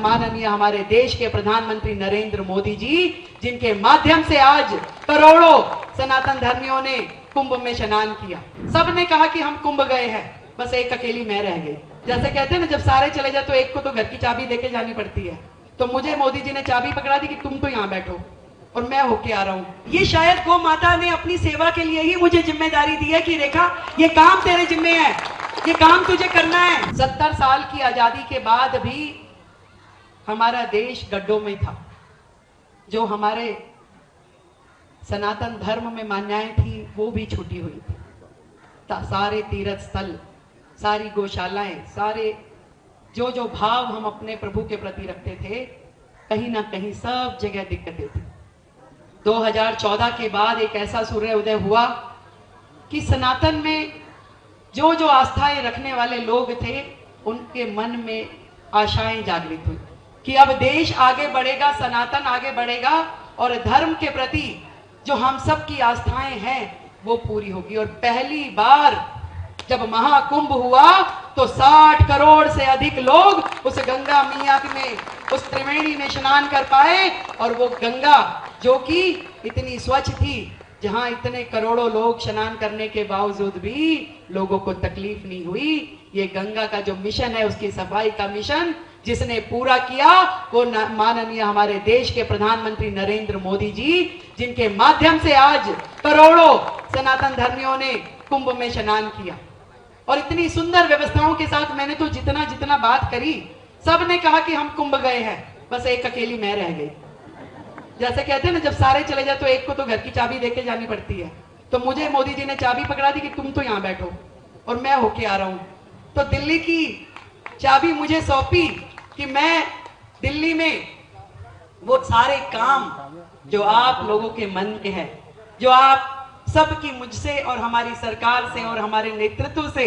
माननीय हमारे देश के प्रधानमंत्री नरेंद्र मोदी जी, जिनके माध्यम से आज करोड़ों सनातन धर्मियों ने कुंभ में स्नान किया। सबने कहा कि हम कुंभ गए हैं, बस एक अकेली मैं रह गई। जैसे कहते हैं ना, जब सारे चले जाए तो एक को तो घर की चाबी देके जानी पड़ती है। तो मुझे मोदी जी ने चाबी पकड़ा दी कि तुम तो यहाँ बैठो और मैं होके आ रहा हूँ। ये शायद गौ माता ने अपनी सेवा के लिए ही मुझे जिम्मेदारी दी है कि रेखा, ये काम तेरे जिम्मे है, ये काम तुझे करना है। 70 साल की आजादी के बाद भी हमारा देश गड्ढों में था। जो हमारे सनातन धर्म में मान्यताएं थी वो भी छूटी हुई थी। सारे तीर्थ स्थल, सारी गौशालाएं, सारे जो जो भाव हम अपने प्रभु के प्रति रखते थे, कहीं ना कहीं सब जगह दिक्कतें थी। 2014 के बाद एक ऐसा सूर्य उदय हुआ कि सनातन में जो जो आस्थाएं रखने वाले लोग थे, उनके मन में आशाएं जागृत हुई कि अब देश आगे बढ़ेगा, सनातन आगे बढ़ेगा और धर्म के प्रति जो हम सब की आस्थाएं हैं वो पूरी होगी। और पहली बार जब महाकुंभ हुआ तो 60 करोड़ से अधिक लोग उस गंगा मैया में, उस त्रिवेणी में स्नान कर पाए। और वो गंगा जो कि इतनी स्वच्छ थी, जहां इतने करोड़ों लोग स्नान करने के बावजूद भी लोगों को तकलीफ नहीं हुई। ये गंगा का जो मिशन है, उसकी सफाई का मिशन जिसने पूरा किया वो माननीय हमारे देश के प्रधानमंत्री नरेंद्र मोदी जी, जिनके माध्यम से आज करोड़ों सनातन धर्मियों ने कुंभ में स्नान किया। और इतनी सुंदर व्यवस्थाओं के साथ मैंने तो जितना जितना बात करी, सब ने कहा कि हम कुंभ गए हैं, बस एक अकेली मैं रह गई। जैसे कहते हैं ना, जब सारे चले जाए तो एक को तो घर की चाबी देके जानी पड़ती है। तो मुझे मोदी जी ने चाबी पकड़ा दी कि तुम तो यहाँ बैठो और मैं होके आ रहा हूँ। तो दिल्ली की चाबी मुझे सौंपी कि मैं दिल्ली में वो सारे काम जो आप लोगों के मन के हैं, जो आप सबकी मुझसे और हमारी सरकार से और हमारे नेतृत्व से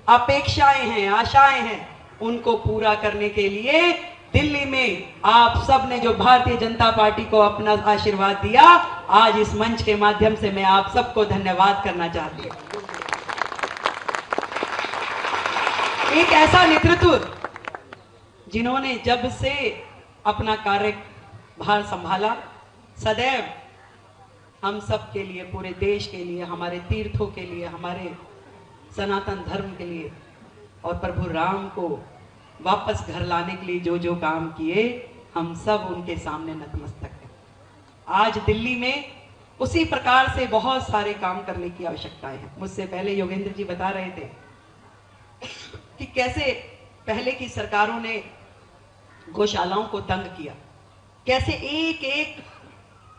अपेक्षाएं हैं, आशाएं हैं, उनको पूरा करने के लिए दिल्ली में आप सब ने जो भारतीय जनता पार्टी को अपना आशीर्वाद दिया, आज इस मंच के माध्यम से मैं आप सबको धन्यवाद करना चाहती हूं। एक ऐसा नेतृत्व जिन्होंने जब से अपना कार्यभार संभाला, सदैव हम सब के लिए, पूरे देश के लिए, हमारे तीर्थों के लिए, हमारे सनातन धर्म के लिए और प्रभु राम को वापस घर लाने के लिए जो जो काम किए, हम सब उनके सामने नतमस्तक हैं। आज दिल्ली में उसी प्रकार से बहुत सारे काम करने की आवश्यकताएं हैं। मुझसे पहले योगेंद्र जी बता रहे थे कि कैसे पहले की सरकारों ने गौशालाओं को तंग किया, कैसे एक एक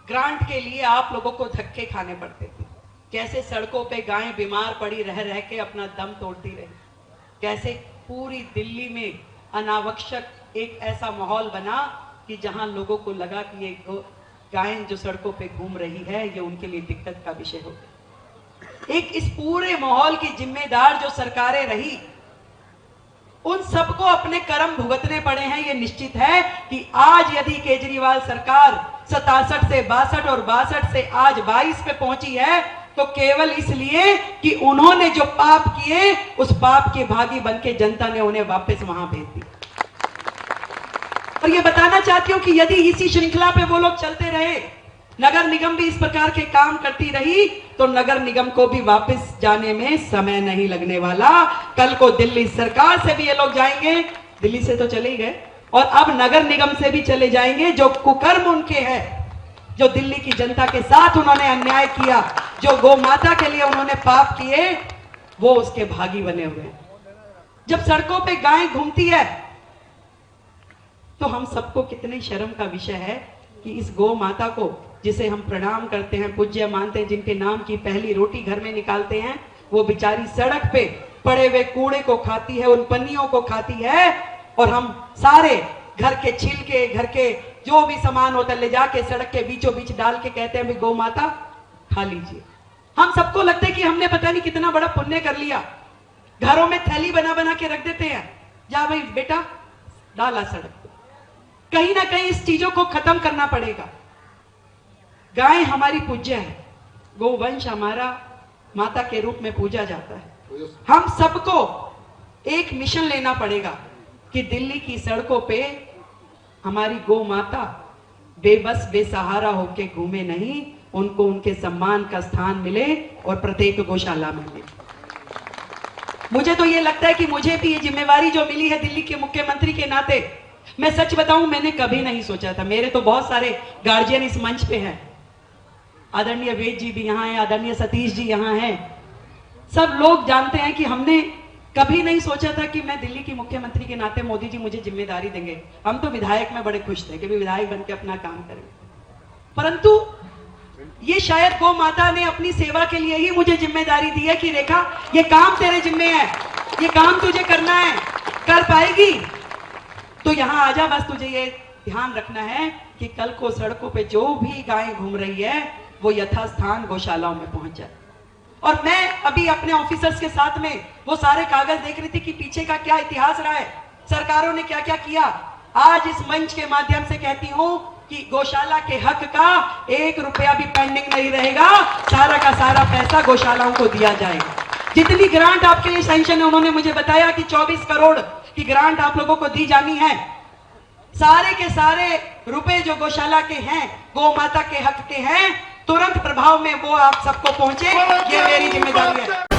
ग्रांट के लिए आप लोगों को धक्के खाने पड़ते थे, कैसे सड़कों पे गायें बीमार पड़ी रह रह के अपना दम तोड़ती रही, कैसे पूरी दिल्ली में अनावश्यक एक ऐसा माहौल बना कि जहां लोगों को लगा कि ये गायें जो सड़कों पे घूम रही है ये उनके लिए दिक्कत का विषय हो गया। एक इस पूरे माहौल की जिम्मेदार जो सरकारें रही, उन सबको अपने कर्म भुगतने पड़े हैं। ये निश्चित है कि आज यदि केजरीवाल सरकार 67 से 62 और 62 से आज 22 पे पहुंची है, तो केवल इसलिए कि उन्होंने जो पाप किए, उस पाप के भागी बनके जनता ने उन्हें वापस वहां भेज दिया। और ये बताना चाहती हूं कि यदि इसी श्रृंखला पे वो लोग चलते रहे, नगर निगम भी इस प्रकार के काम करती रही, तो नगर निगम को भी वापस जाने में समय नहीं लगने वाला। कल को दिल्ली सरकार से भी ये लोग जाएंगे, दिल्ली से तो चले ही गए, और अब नगर निगम से भी चले जाएंगे। जो कुकर्म उनके हैं, जो दिल्ली की जनता के साथ उन्होंने अन्याय किया, जो गौ माता के लिए उन्होंने पाप किए, वो उसके भागी बने हुए हैं। जब सड़कों पे गाय घूमती है तो हम सबको कितने शर्म का विषय है कि इस गौ माता को, जिसे हम प्रणाम करते हैं, पूज्य मानते हैं, जिनके नाम की पहली रोटी घर में निकालते हैं, वो बेचारी सड़क पे पड़े हुए कूड़े को खाती है, उन पन्नियों को खाती है। और हम सारे घर के छिलके, घर के जो भी सामान होता है, ले जाके सड़क के बीचों बीच डाल के कहते हैं, गौ माता खा लीजिए। हम सबको लगता है कि हमने पता नहीं कितना बड़ा पुण्य कर लिया। घरों में थैली बना बना के रख देते हैं, जा भाई बेटा डाला सड़क पे। कहीं ना कहीं इस चीजों को खत्म करना पड़ेगा। गाय हमारी पूज्य है, गोवंश हमारा माता के रूप में पूजा जाता है। हम सबको एक मिशन लेना पड़ेगा कि दिल्ली की सड़कों पे हमारी गौ माता बेबस बेसहारा होके घूमे नहीं, उनको उनके सम्मान का स्थान मिले और प्रत्येक गौशाला में मिले। मुझे तो ये लगता है कि मुझे भी ये जिम्मेवारी जो मिली है दिल्ली के मुख्यमंत्री के नाते, मैं सच बताऊं मैंने कभी नहीं सोचा था। मेरे तो बहुत सारे गार्जियन इस मंच पे हैं, आदरणीय वेद जी भी यहाँ हैं, आदरणीय सतीश जी यहाँ हैं, सब लोग जानते हैं कि हमने कभी नहीं सोचा था कि मैं दिल्ली की मुख्यमंत्री के नाते मोदी जी मुझे जिम्मेदारी देंगे। हम तो विधायक में बड़े खुश थे कि भी विधायक बन के अपना काम करें, परंतु ये शायद गौ माता ने अपनी सेवा के लिए ही मुझे जिम्मेदारी दी है कि रेखा ये काम तेरे जिम्मे है, ये काम तुझे करना है, कर पाएगी तो यहां आजा। बस तुझे ये ध्यान रखना है कि कल को सड़कों पे जो भी गाय घूम रही है वो यथास्थान गौशालाओं में पहुंच जाए। और मैं अभी अपने ऑफिसर्स के साथ में वो सारे कागज देख रही थी कि पीछे का क्या इतिहास रहा है, सरकारों ने क्या क्या किया। आज इस मंच के माध्यम से कहती हूं कि गौशाला के हक का 1 रुपया भी पेंडिंग नहीं रहेगा, सारा का सारा पैसा गौशालाओं को दिया जाएगा। जितनी ग्रांट आपके लिए सैंक्शन है, उन्होंने मुझे बताया कि 24 करोड़ की ग्रांट आप लोगों को दी जानी है। सारे के सारे रुपए जो गौशाला के हैं, गौ माता के हक के हैं, तुरंत प्रभाव में वो आप सबको पहुंचे, ये मेरी जिम्मेदारी है।